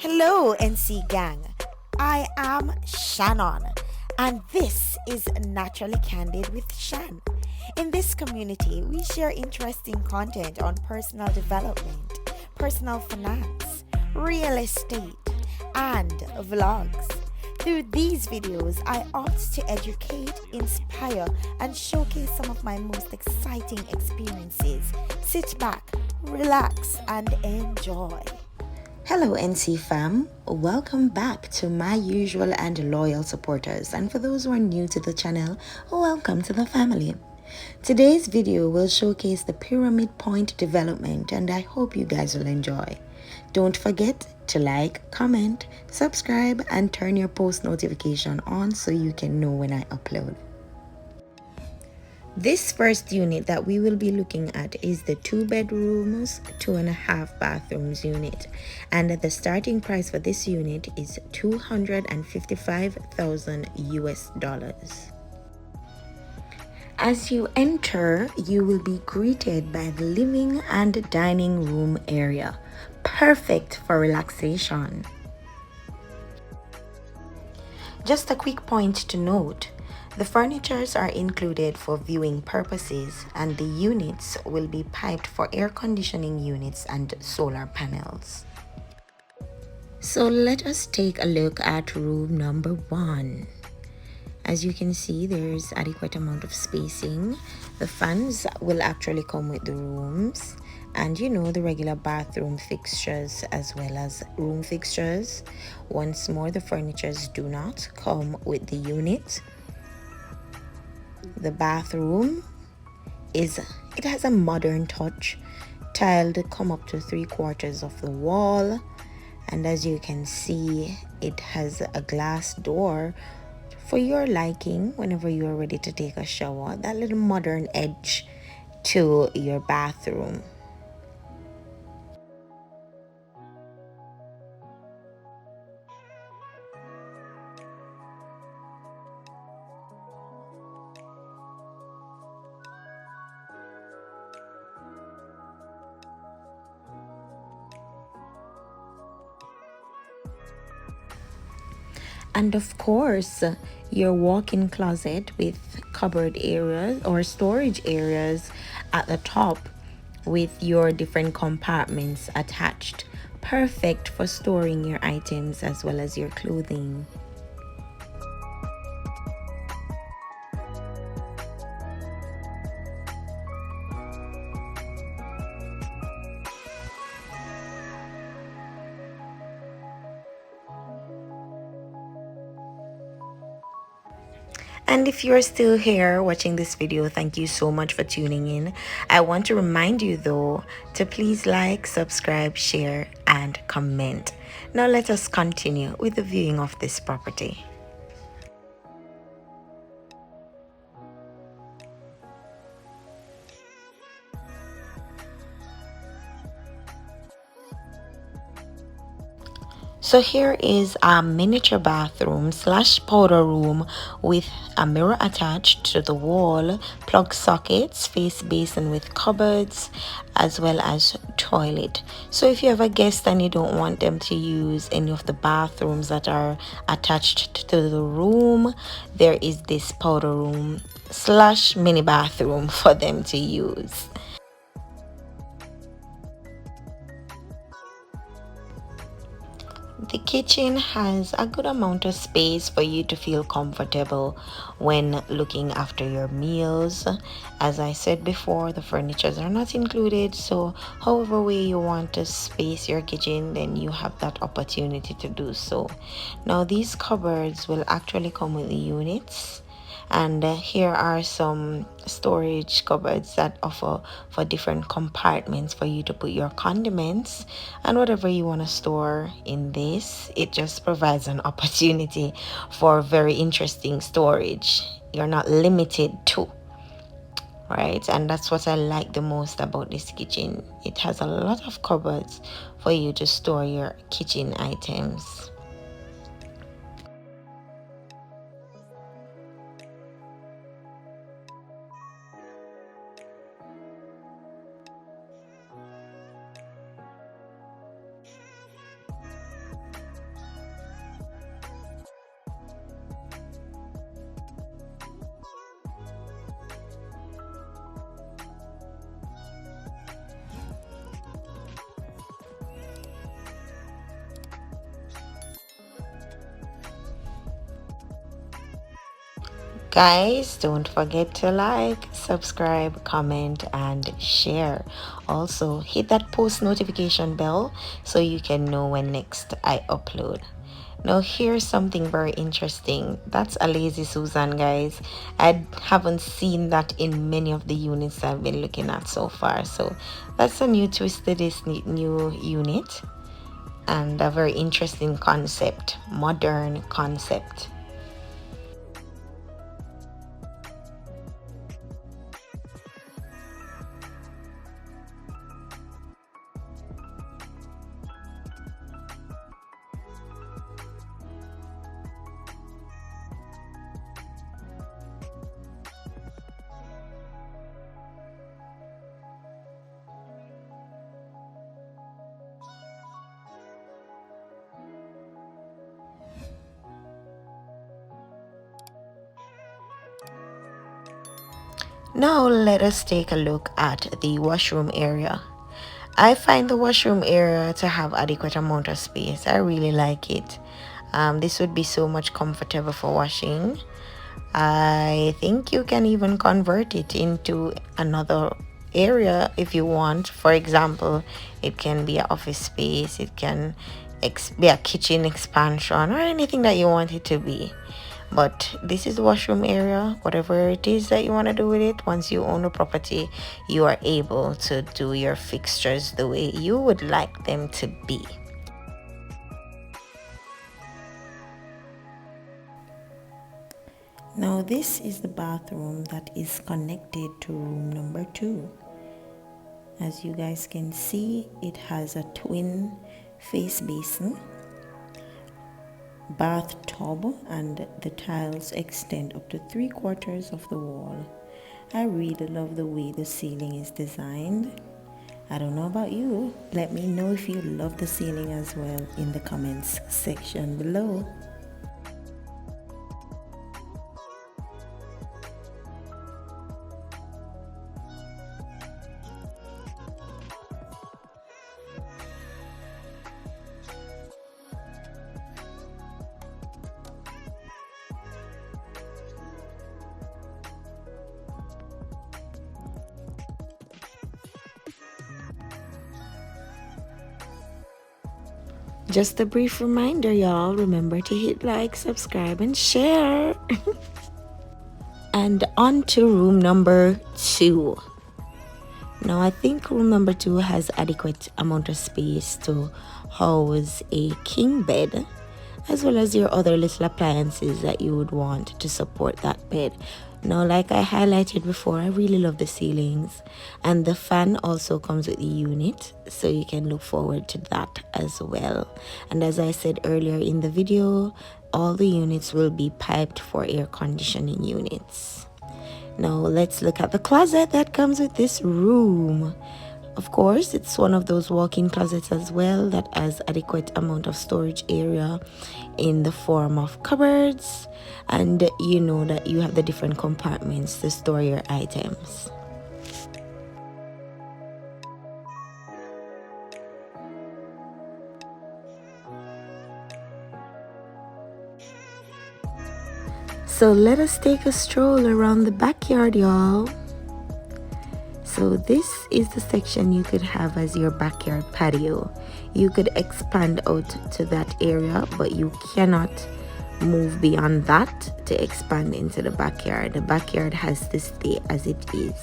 Hello, NC Gang. I am Shannon, and this is Naturally Candid with Shan. In this community, we share interesting content on personal development, personal finance, real estate, and vlogs. Through these videos, I opt to educate, inspire, and showcase some of my most exciting experiences. Sit back, relax, and enjoy. Hello, NC fam. Welcome back to my usual and loyal supporters. And for those who are new to the channel, welcome to the family. Today's video will showcase the pyramid point development, and I hope you guys will enjoy. Don't forget to like, comment, subscribe, and turn your post notification on so you can know when I upload. This first unit that we will be looking at is the 2 bedrooms, 2.5 bathrooms unit, and the starting price for this unit is $255,000 US. As you enter, you will be greeted by the living and dining room area, perfect for relaxation. Just a quick point to note. The furnitures are included for viewing purposes, and the units will be piped for air conditioning units and solar panels. So let us take a look at room number 1. As you can see, there's adequate amount of spacing. The fans will actually come with the rooms, and the regular bathroom fixtures as well as room fixtures. Once more, the furnitures do not come with the unit. The bathroom has a modern touch, tiled come up to 3/4 of the wall, and as you can see, it has a glass door for your liking whenever you are ready to take a shower. That little modern edge to your bathroom. And of course, your walk-in closet with cupboard areas or storage areas at the top with your different compartments attached. Perfect for storing your items as well as your clothing. And if you're still here watching this video, thank you so much for tuning in. I want to remind you though to please like, subscribe, share, and comment. Now let us continue with the viewing of this property. So here is a miniature bathroom / powder room with a mirror attached to the wall, plug sockets, face basin with cupboards, as well as toilet. So if you have a guest and you don't want them to use any of the bathrooms that are attached to the room, there is this powder room / mini bathroom for them to use. The kitchen has a good amount of space for you to feel comfortable when looking after your meals. As I said before, the furnitures are not included, so however way you want to space your kitchen, then you have that opportunity to do so. Now these cupboards will actually come with the units. And here are some storage cupboards that offer for different compartments for you to put your condiments and whatever you want to store in this. It just provides an opportunity for very interesting storage. You're not limited to, right? And that's what I like the most about this kitchen. It has a lot of cupboards for you to store your kitchen items. Guys, don't forget to like, subscribe, comment, and share. Also, hit that post notification bell so you can know when next I upload. Now, here's something very interesting. That's a lazy Susan, guys. I haven't seen that in many of the units I've been looking at so far. So, that's a new twist to this new unit and a very interesting concept, modern concept. Now let us take a look at the washroom area. I find the washroom area to have adequate amount of space. I really like it. This would be so much comfortable for washing. I think you can even convert it into another area if you want. For example, it can be an office space, it can be a kitchen expansion, or anything that you want it to be. But this is the washroom area. Whatever it is that you want to do with it, once you own a property, you are able to do your fixtures the way you would like them to be. Now this is the bathroom that is connected to room number 2. As you guys can see, it has a twin face basin, bathtub, and the tiles extend up to 3/4 of the wall. I really love the way the ceiling is designed. I don't know about you. Let me know if you love the ceiling as well in the comments section below. Just a brief reminder, y'all. Remember to hit like, subscribe, and share. And on to room number 2. Now, I think room number 2 has adequate amount of space to house a king bed, as well as your other little appliances that you would want to support that bed. Now, like I highlighted before, I really love the ceilings, and the fan also comes with the unit, so you can look forward to that as well. And as I said earlier in the video, all the units will be piped for air conditioning units. Now let's look at the closet that comes with this room. Of course, it's one of those walk-in closets as well that has adequate amount of storage area in the form of cupboards, and you know that you have the different compartments to store your items. So let us take a stroll around the backyard, y'all. So this is the section you could have as your backyard patio. You could expand out to that area, but you cannot move beyond that to expand into the backyard. The backyard has to stay as it is.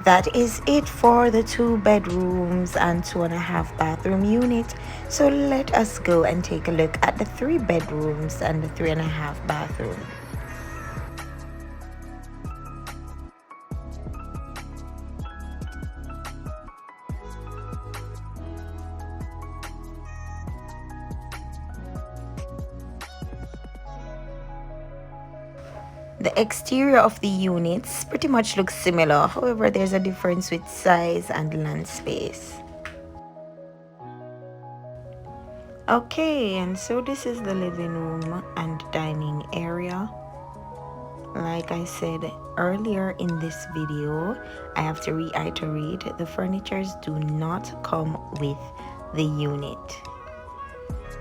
That is it for the 2 bedrooms and 2.5 bathroom unit. So let us go and take a look at the 3 bedrooms and the 3.5 bathroom. The exterior of the units pretty much looks similar, however there's a difference with size and land space. Okay, and so this is the living room and dining area. Like I said earlier in this video, I have to reiterate, the furnitures do not come with the unit.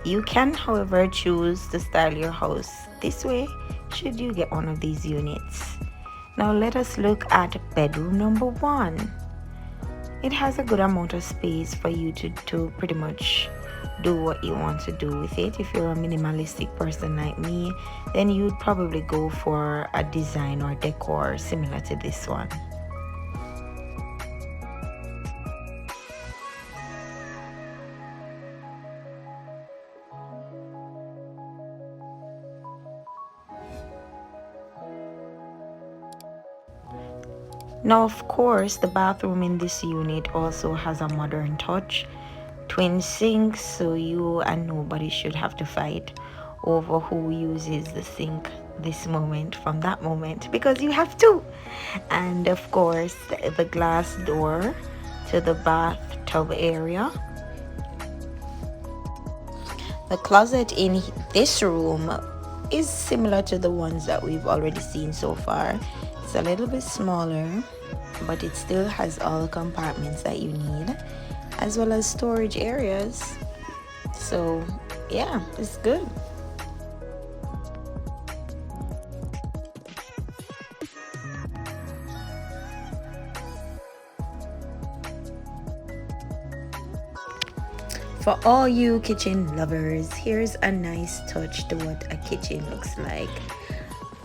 You can, however, choose to style your house this way should you get one of these units. Now let us look at bedroom number 1. It has a good amount of space for you to pretty much do what you want to do with it. If you're a minimalistic person like me, then you'd probably go for a design or decor similar to this one. Now, of course, the bathroom in this unit also has a modern touch. Twin sinks, so you and nobody should have to fight over who uses the sink this moment from that moment, because you have to. And of course, the glass door to the bathtub area. The closet in this room is similar to the ones that we've already seen so far. It's a little bit smaller, but it still has all the compartments that you need, as well as storage areas. So yeah, it's good. For all you kitchen lovers, here's a nice touch to what a kitchen looks like.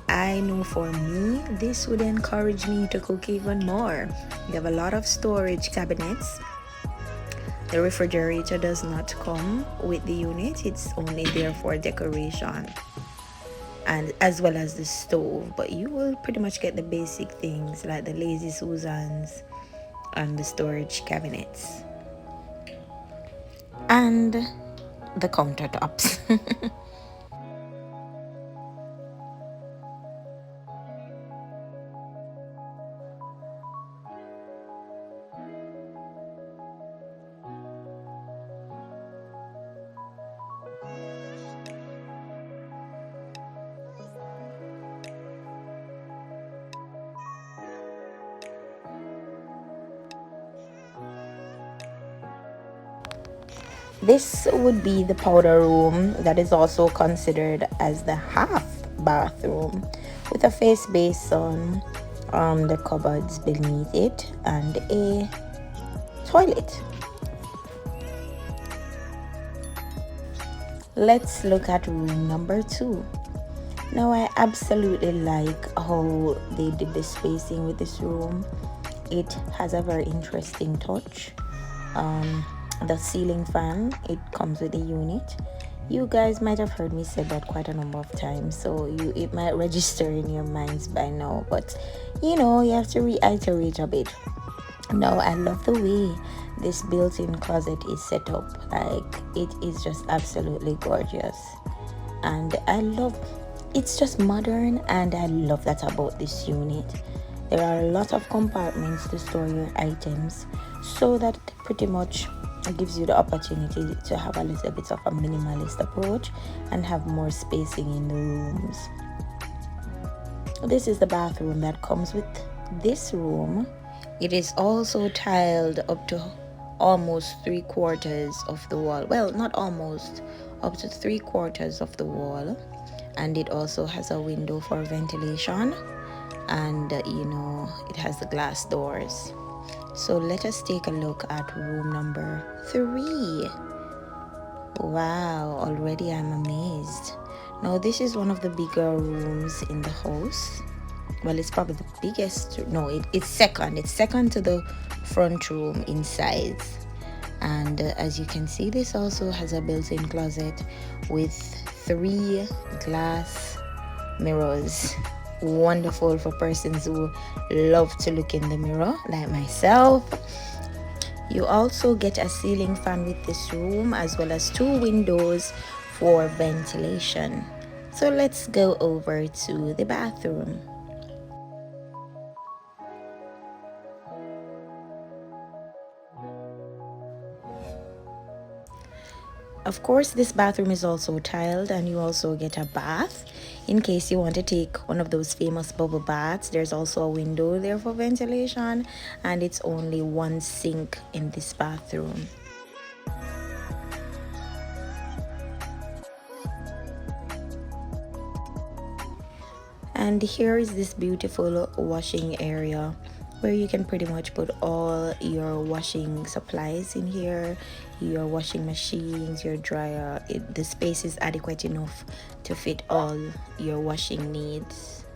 I know for me, this would encourage me to cook even more. You have a lot of storage cabinets. The refrigerator does not come with the unit, it's only there for decoration, and as well as the stove. But you will pretty much get the basic things like the Lazy Susans and the storage cabinets and the countertops. This would be the powder room, that is also considered as the half bathroom, with a face basin, the cupboards beneath it, and a toilet. Let's look at room number 2. Now, I absolutely like how they did the spacing with this room. It has a very interesting touch. The ceiling fan, it comes with a unit. You guys might have heard me say that quite a number of times, so it might register in your minds by now, but you have to reiterate a bit. Now, I love the way this built-in closet is set up. Like, it is just absolutely gorgeous, and it's just modern, and I love that about this unit. There are a lot of compartments to store your items, so that pretty much gives you the opportunity to have a little bit of a minimalist approach and have more spacing in the rooms. This is the bathroom that comes with this room. It is also tiled up to almost 3/4 of the wall. Well, not almost, up to 3/4 of the wall. And it also has a window for ventilation, and it has the glass doors. So let us take a look at room number 3. Wow, already I'm amazed. Now, this is one of the bigger rooms in the house. Well, it's probably the biggest. No, it's second. It's second to the front room in size. And as you can see, this also has a built-in closet with 3 glass mirrors. Wonderful for persons who love to look in the mirror like myself. You also get a ceiling fan with this room, as well as 2 windows for ventilation. So let's go over to the bathroom. Of course, this bathroom is also tiled, and you also get a bath in case you want to take one of those famous bubble baths. There's also a window there for ventilation, and it's only one sink in this bathroom. And here is this beautiful washing area where you can pretty much put all your washing supplies in here, your washing machines, your dryer. The space is adequate enough to fit all your washing needs.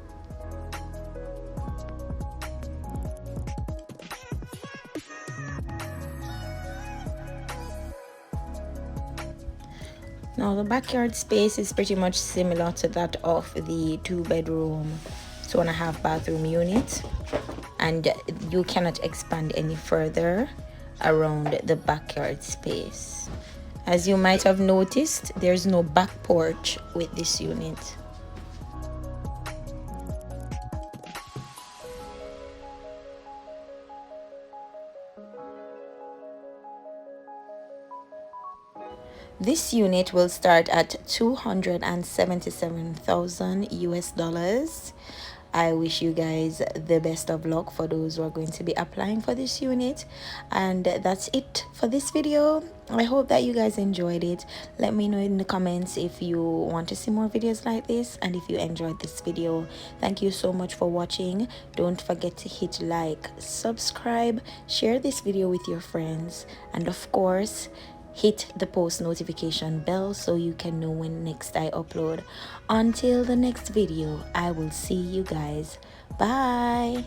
Now the backyard space is pretty much similar to that of the 2-bedroom, 2.5 bathroom unit, and you cannot expand any further around the backyard space. As you might have noticed, there's no back porch with this unit. This unit will start at 277,000 US dollars. I wish you guys the best of luck for those who are going to be applying for this unit. And that's it for this video. I hope that you guys enjoyed it. Let me know in the comments if you want to see more videos like this, and if you enjoyed this video. Thank you so much for watching. Don't forget to hit like, subscribe, share this video with your friends, and of course hit the post notification bell so you can know when next I upload. Until the next video, I will see you guys. Bye.